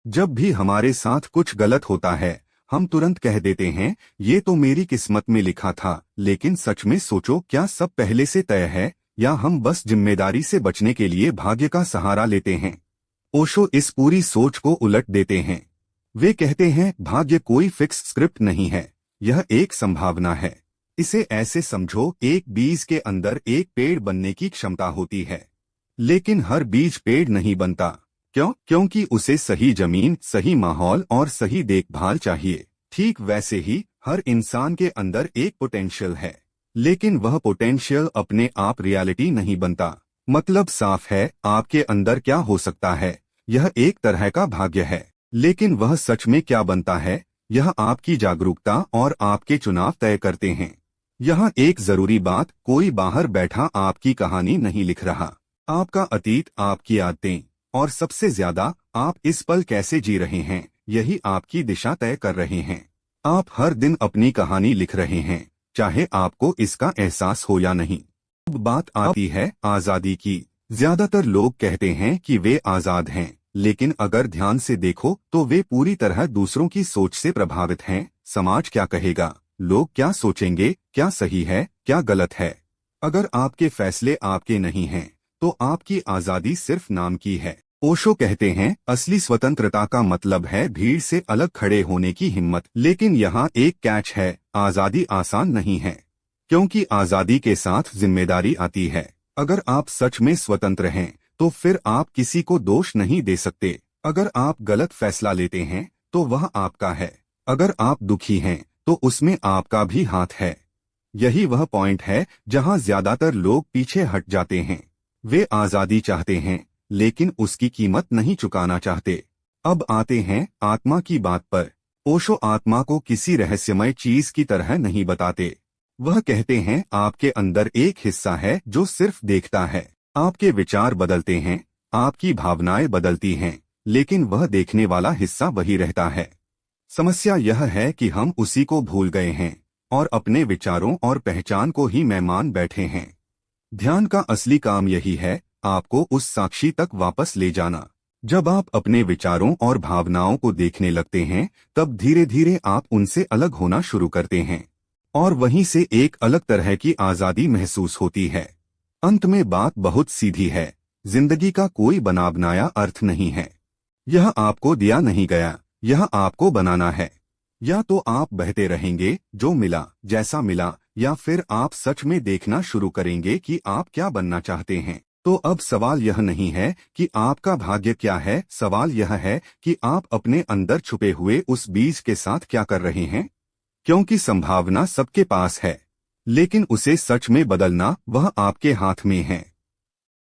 जब भी हमारे साथ कुछ गलत होता है, हम तुरंत कह देते हैं, ये तो मेरी किस्मत में लिखा था। लेकिन सच में सोचो, क्या सब पहले से तय है, या हम बस जिम्मेदारी से बचने के लिए भाग्य का सहारा लेते हैं? ओशो इस पूरी सोच को उलट देते हैं। वे कहते हैं, भाग्य कोई फिक्स स्क्रिप्ट नहीं है, यह एक संभावना है। इसे ऐसे समझो, एक बीज के अंदर एक पेड़ बनने की क्षमता होती है, लेकिन हर बीज पेड़ नहीं बनता। क्यों? क्योंकि उसे सही जमीन, सही माहौल और सही देखभाल चाहिए। ठीक वैसे ही हर इंसान के अंदर एक पोटेंशियल है, लेकिन वह पोटेंशियल अपने आप रियलिटी नहीं बनता। मतलब साफ है, आपके अंदर क्या हो सकता है, यह एक तरह का भाग्य है, लेकिन वह सच में क्या बनता है, यह आपकी जागरूकता और आपके चुनाव तय करते हैं। यहाँ एक जरूरी बात, कोई बाहर बैठा आपकी कहानी नहीं लिख रहा। आपका अतीत, आपकी आदतें और सबसे ज्यादा आप इस पल कैसे जी रहे हैं, यही आपकी दिशा तय कर रहे हैं। आप हर दिन अपनी कहानी लिख रहे हैं, चाहे आपको इसका एहसास हो या नहीं। अब बात आती है आजादी की। ज्यादातर लोग कहते हैं कि वे आजाद हैं, लेकिन अगर ध्यान से देखो तो वे पूरी तरह दूसरों की सोच से प्रभावित हैं। समाज क्या कहेगा, लोग क्या सोचेंगे, क्या सही है, क्या गलत है। अगर आपके फैसले आपके नहीं हैं, तो आपकी आजादी सिर्फ नाम की है। ओशो कहते हैं, असली स्वतंत्रता का मतलब है भीड़ से अलग खड़े होने की हिम्मत। लेकिन यहाँ एक कैच है, आजादी आसान नहीं है, क्योंकि आजादी के साथ जिम्मेदारी आती है। अगर आप सच में स्वतंत्र हैं, तो फिर आप किसी को दोष नहीं दे सकते। अगर आप गलत फैसला लेते हैं, तो वह आपका है। अगर आप दुखी हैं, तो उसमें आपका भी हाथ है। यही वह पॉइंट है जहाँ ज्यादातर लोग पीछे हट जाते हैं। वे आजादी चाहते हैं, लेकिन उसकी कीमत नहीं चुकाना चाहते। अब आते हैं आत्मा की बात पर। ओशो आत्मा को किसी रहस्यमय चीज की तरह नहीं बताते। वह कहते हैं, आपके अंदर एक हिस्सा है जो सिर्फ देखता है। आपके विचार बदलते हैं, आपकी भावनाएं बदलती हैं, लेकिन वह देखने वाला हिस्सा वही रहता है। समस्या यह है कि हम उसी को भूल गए हैं और अपने विचारों और पहचान को ही मेहमान बैठे हैं। ध्यान का असली काम यही है, आपको उस साक्षी तक वापस ले जाना। जब आप अपने विचारों और भावनाओं को देखने लगते हैं, तब धीरे धीरे आप उनसे अलग होना शुरू करते हैं, और वहीं से एक अलग तरह की आजादी महसूस होती है। अंत में बात बहुत सीधी है, जिंदगी का कोई बना बनाया अर्थ नहीं है। यह आपको दिया नहीं गया, यह आपको बनाना है। या तो आप बहते रहेंगे, जो मिला जैसा मिला, या फिर आप सच में देखना शुरू करेंगे कि आप क्या बनना चाहते हैं। तो अब सवाल यह नहीं है कि आपका भाग्य क्या है, सवाल यह है कि आप अपने अंदर छुपे हुए उस बीज के साथ क्या कर रहे हैं। क्योंकि संभावना सबके पास है, लेकिन उसे सच में बदलना वह आपके हाथ में है।